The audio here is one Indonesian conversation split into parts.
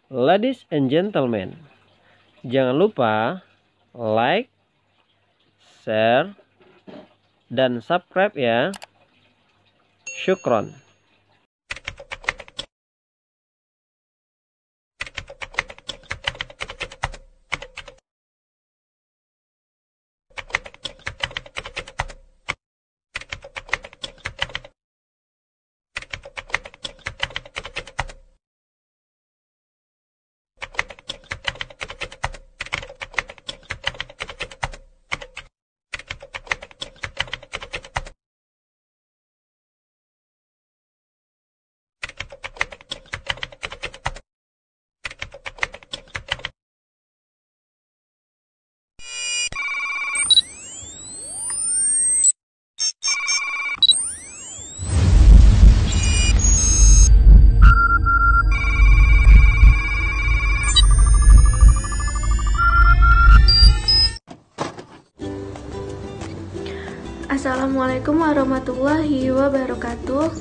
Ladies and gentlemen, jangan lupa like, share, dan subscribe ya. Syukron. Assalamualaikum warahmatullahi wabarakatuh.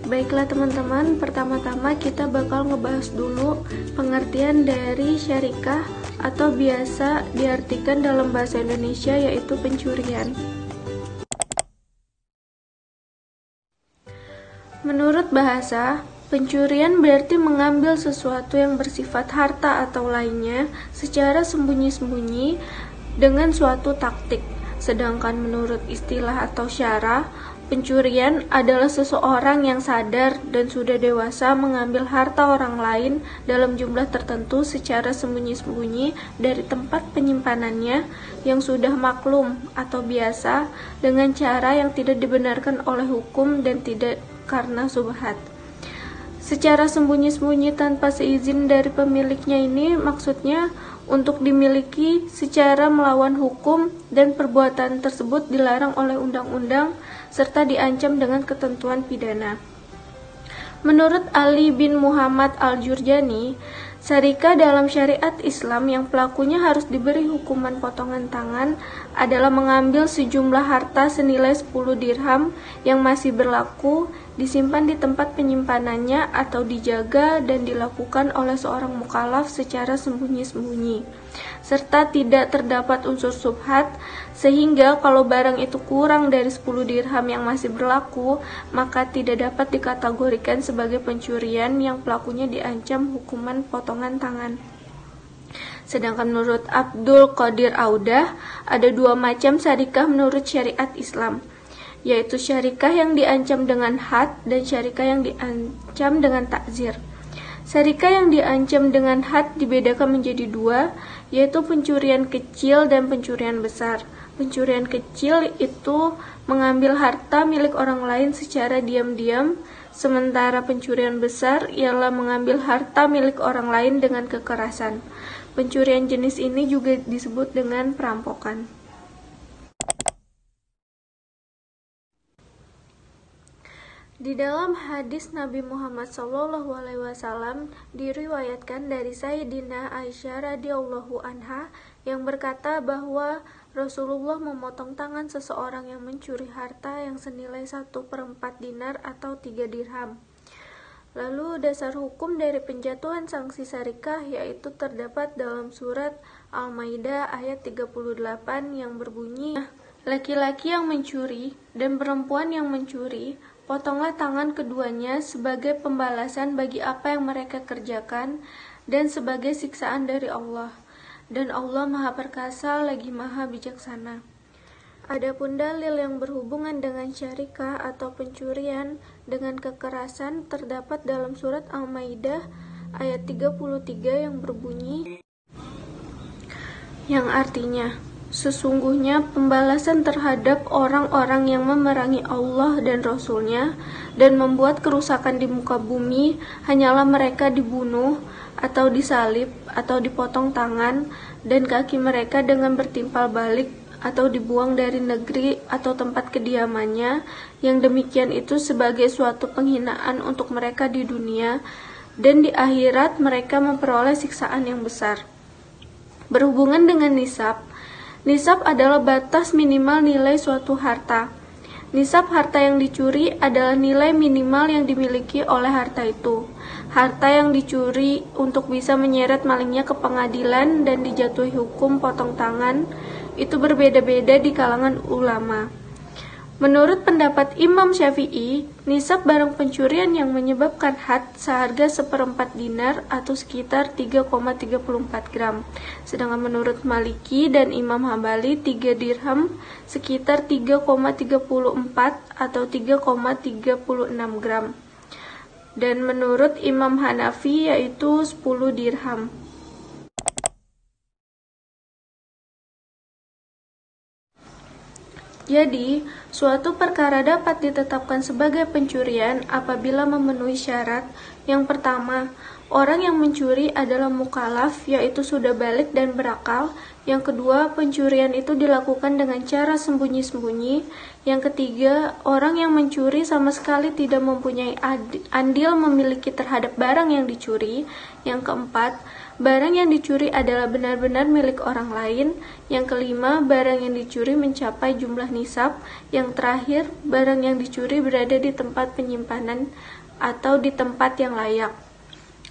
Baiklah teman-teman, pertama-tama kita bakal ngebahas dulu pengertian dari syarikah atau biasa diartikan dalam bahasa Indonesia yaitu pencurian. Menurut bahasa, pencurian berarti mengambil sesuatu yang bersifat harta atau lainnya secara sembunyi-sembunyi dengan suatu taktik. Sedangkan menurut istilah atau syarah, pencurian adalah seseorang yang sadar dan sudah dewasa mengambil harta orang lain dalam jumlah tertentu secara sembunyi-sembunyi dari tempat penyimpanannya yang sudah maklum atau biasa dengan cara yang tidak dibenarkan oleh hukum dan tidak karena subhat. Secara sembunyi-sembunyi tanpa seizin dari pemiliknya ini maksudnya untuk dimiliki secara melawan hukum dan perbuatan tersebut dilarang oleh undang-undang serta diancam dengan ketentuan pidana. Menurut Ali bin Muhammad Al-Jurjani, syarikah dalam syariat Islam yang pelakunya harus diberi hukuman potongan tangan adalah mengambil sejumlah harta senilai 10 dirham yang masih berlaku, disimpan di tempat penyimpanannya atau dijaga dan dilakukan oleh seorang mukallaf secara sembunyi-sembunyi, serta tidak terdapat unsur subhat, sehingga kalau barang itu kurang dari 10 dirham yang masih berlaku, maka tidak dapat dikategorikan sebagai pencurian yang pelakunya diancam hukuman potongan tangan. Sedangkan menurut Abdul Qadir Audah, ada dua macam syarikah menurut syariat Islam, yaitu syarikah yang diancam dengan had dan syarikah yang diancam dengan takzir. Syarikah yang diancam dengan had dibedakan menjadi dua, yaitu pencurian kecil dan pencurian besar. Pencurian kecil itu mengambil harta milik orang lain secara diam-diam, sementara pencurian besar ialah mengambil harta milik orang lain dengan kekerasan. Pencurian jenis ini juga disebut dengan perampokan. Di dalam hadis Nabi Muhammad SAW diriwayatkan dari Sayyidina Aisyah radhiyallahu anha yang berkata bahwa Rasulullah memotong tangan seseorang yang mencuri harta yang senilai 1/4 dinar atau 3 dirham. Lalu dasar hukum dari penjatuhan sanksi syarikah yaitu terdapat dalam surat Al-Maidah ayat 38 yang berbunyi, laki-laki yang mencuri dan perempuan yang mencuri, potonglah tangan keduanya sebagai pembalasan bagi apa yang mereka kerjakan dan sebagai siksaan dari Allah. Dan Allah Maha Perkasa lagi Maha Bijaksana. Adapun dalil yang berhubungan dengan syarikah atau pencurian dengan kekerasan terdapat dalam surat Al-Maidah ayat 33 yang berbunyi, yang artinya, sesungguhnya pembalasan terhadap orang-orang yang memerangi Allah dan Rasul-Nya dan membuat kerusakan di muka bumi hanyalah mereka dibunuh atau disalib atau dipotong tangan dan kaki mereka dengan bertimpal balik atau dibuang dari negeri atau tempat kediamannya, yang demikian itu sebagai suatu penghinaan untuk mereka di dunia, dan di akhirat mereka memperoleh siksaan yang besar. Berhubungan dengan nisab, nisab adalah batas minimal nilai suatu harta. Nisab harta yang dicuri adalah nilai minimal yang dimiliki oleh harta itu. harta yang dicuri untuk bisa menyeret malingnya ke pengadilan dan dijatuhi hukum potong tangan itu berbeda-beda di kalangan ulama. Menurut pendapat Imam Syafi'i, nisab barang pencurian yang menyebabkan had seharga 1/4 dinar atau sekitar 3,34 gram. Sedangkan menurut Maliki dan Imam Hambali, 3 dirham sekitar 3,34 atau 3,36 gram. Dan menurut Imam Hanafi yaitu 10 dirham. Jadi, suatu perkara dapat ditetapkan sebagai pencurian apabila memenuhi syarat. Yang pertama, orang yang mencuri adalah mukallaf, yaitu sudah balik dan berakal. Yang kedua, pencurian itu dilakukan dengan cara sembunyi-sembunyi. Yang ketiga, orang yang mencuri sama sekali tidak mempunyai andil memiliki terhadap barang yang dicuri. Yang keempat, barang yang dicuri adalah benar-benar milik orang lain. Yang kelima, barang yang dicuri mencapai jumlah nisab. Yang terakhir, barang yang dicuri berada di tempat penyimpanan atau di tempat yang layak.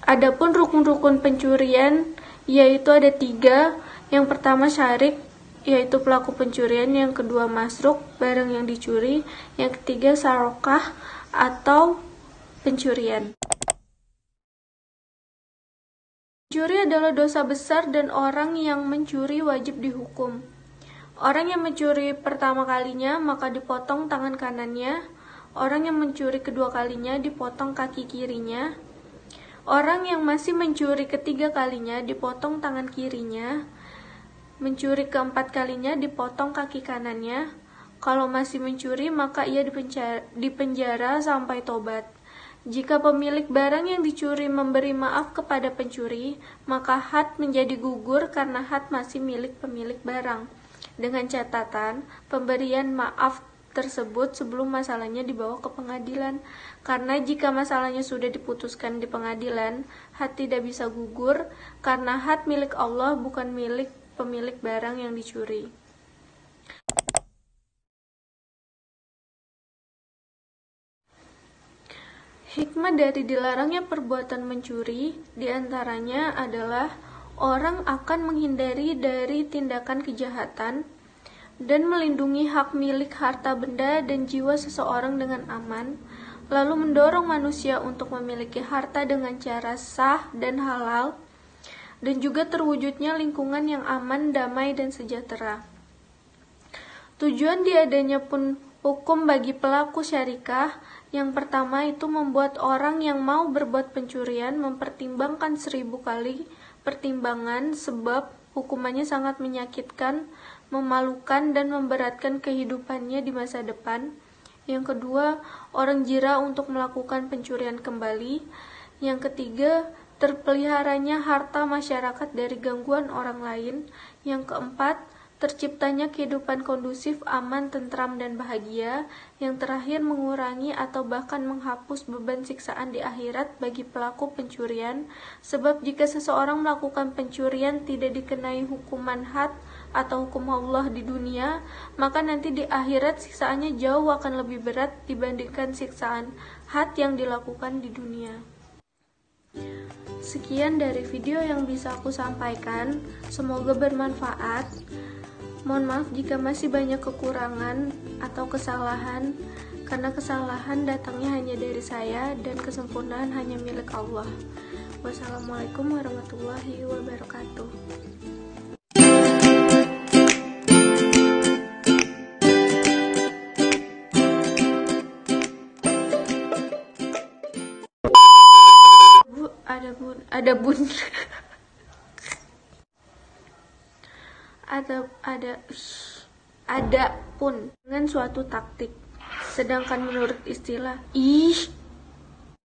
Adapun rukun-rukun pencurian yaitu ada 3. Yang pertama syarik, yaitu pelaku pencurian. Yang kedua masruk, barang yang dicuri. Yang ketiga sarokah atau pencurian. Mencuri adalah dosa besar dan orang yang mencuri wajib dihukum. Orang yang mencuri pertama kalinya maka dipotong tangan kanannya. Orang yang mencuri kedua kalinya dipotong kaki kirinya. Orang yang masih mencuri ketiga kalinya dipotong tangan kirinya. Mencuri keempat kalinya dipotong kaki kanannya. Kalau masih mencuri maka ia dipenjara sampai tobat. Jika pemilik barang yang dicuri memberi maaf kepada pencuri, maka had menjadi gugur karena had masih milik pemilik barang. Dengan catatan, pemberian maaf tersebut sebelum masalahnya dibawa ke pengadilan. Karena jika masalahnya sudah diputuskan di pengadilan, had tidak bisa gugur karena had milik Allah bukan milik pemilik barang yang dicuri. Hikmah dari dilarangnya perbuatan mencuri diantaranya adalah orang akan menghindari dari tindakan kejahatan dan melindungi hak milik harta benda dan jiwa seseorang dengan aman, lalu mendorong manusia untuk memiliki harta dengan cara sah dan halal, dan juga terwujudnya lingkungan yang aman, damai, dan sejahtera. Tujuan diadanya pun hukum bagi pelaku syarikah. Yang pertama itu membuat orang yang mau berbuat pencurian mempertimbangkan 1000 kali pertimbangan sebab hukumannya sangat menyakitkan, memalukan, dan memberatkan kehidupannya di masa depan. Yang kedua, orang jira untuk melakukan pencurian kembali. Yang ketiga, terpeliharanya harta masyarakat dari gangguan orang lain. Yang keempat, terciptanya kehidupan kondusif, aman, tentram, dan bahagia. Yang terakhir, mengurangi atau bahkan menghapus beban siksaan di akhirat bagi pelaku pencurian. Sebab jika seseorang melakukan pencurian tidak dikenai hukuman had atau hukum Allah di dunia, maka nanti di akhirat siksaannya jauh akan lebih berat dibandingkan siksaan had yang dilakukan di dunia. Sekian dari video yang bisa aku sampaikan, semoga bermanfaat. Mohon maaf jika masih banyak kekurangan atau kesalahan, karena kesalahan datangnya hanya dari saya dan kesempurnaan hanya milik Allah. Wassalamualaikum warahmatullahi wabarakatuh. Ada pun dengan suatu taktik. Sedangkan menurut istilah